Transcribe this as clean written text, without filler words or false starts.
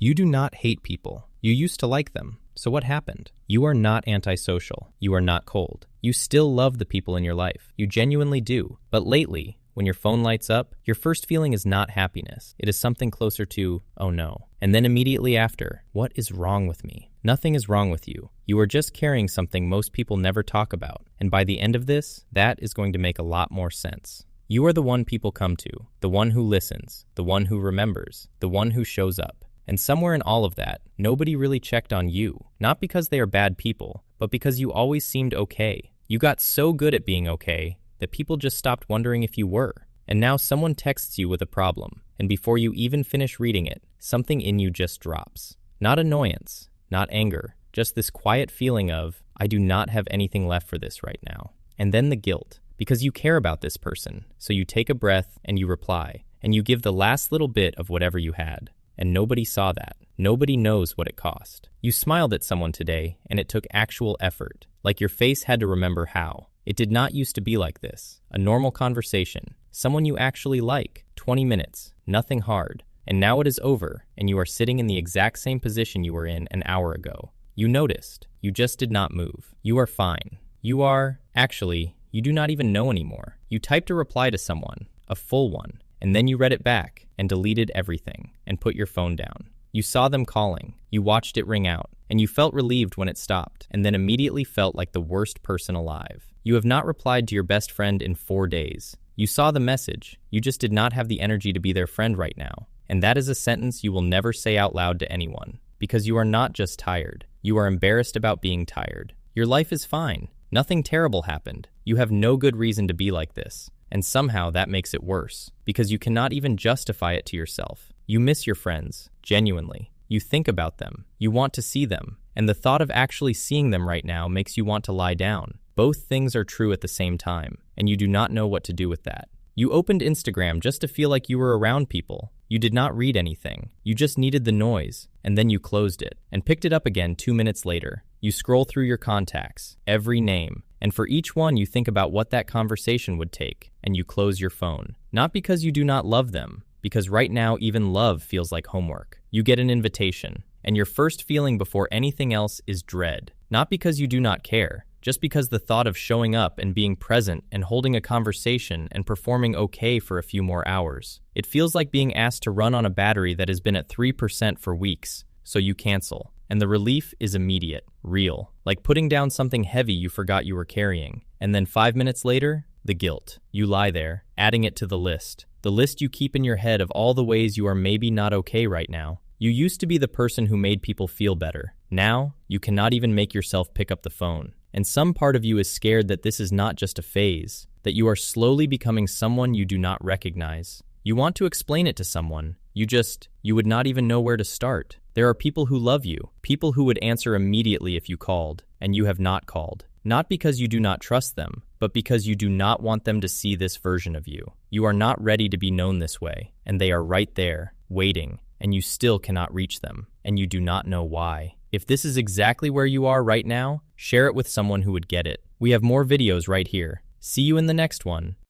You do not hate people. You used to like them. So what happened? You are not antisocial. You are not cold. You still love the people in your life. You genuinely do. But lately, when your phone lights up, your first feeling is not happiness. It is something closer to, oh no. And then immediately after, what is wrong with me? Nothing is wrong with you. You are just carrying something most people never talk about. And by the end of this, that is going to make a lot more sense. You are the one people come to, the one who listens, the one who remembers, the one who shows up. And somewhere in all of that, nobody really checked on you. Not because they are bad people, but because you always seemed okay. You got so good at being okay that people just stopped wondering if you were. And now someone texts you with a problem, and before you even finish reading it, something in you just drops. Not annoyance, not anger, just this quiet feeling of, I do not have anything left for this right now. And then the guilt, because you care about this person. So you take a breath and you reply, and you give the last little bit of whatever you had. And nobody saw that. Nobody knows what it cost. You smiled at someone today, and it took actual effort. Like your face had to remember how. It did not used to be like this. A normal conversation. Someone you actually like. 20 minutes. Nothing hard. And now it is over, and you are sitting in the exact same position you were in an hour ago. You noticed. You just did not move. You are fine. You are, actually, you do not even know anymore. You typed a reply to someone, a full one, and then you read it back and deleted everything and put your phone down. You saw them calling, you watched it ring out, and you felt relieved when it stopped, and then immediately felt like the worst person alive. You have not replied to your best friend in 4 days. You saw the message, you just did not have the energy to be their friend right now. And that is a sentence you will never say out loud to anyone, because you are not just tired. You are embarrassed about being tired. Your life is fine. Nothing terrible happened. You have no good reason to be like this. And somehow that makes it worse, because you cannot even justify it to yourself. You miss your friends, genuinely. You think about them. You want to see them. And the thought of actually seeing them right now makes you want to lie down. Both things are true at the same time, and you do not know what to do with that. You opened Instagram just to feel like you were around people. You did not read anything. You just needed the noise, and then you closed it, and picked it up again 2 minutes later. You scroll through your contacts, every name, and for each one you think about what that conversation would take, and you close your phone. Not because you do not love them, because right now even love feels like homework. You get an invitation, and your first feeling before anything else is dread. Not because you do not care, just because the thought of showing up and being present and holding a conversation and performing okay for a few more hours. It feels like being asked to run on a battery that has been at 3% for weeks, so you cancel. And the relief is immediate, real, like putting down something heavy you forgot you were carrying. And then 5 minutes later, the guilt. You lie there, adding it to the list you keep in your head of all the ways you are maybe not okay right now. You used to be the person who made people feel better. Now, you cannot even make yourself pick up the phone. And some part of you is scared that this is not just a phase, that you are slowly becoming someone you do not recognize. You want to explain it to someone. You would not even know where to start. There are people who love you, people who would answer immediately if you called, and you have not called. Not because you do not trust them, but because you do not want them to see this version of you. You are not ready to be known this way, and they are right there, waiting, and you still cannot reach them, and you do not know why. If this is exactly where you are right now, share it with someone who would get it. We have more videos right here. See you in the next one.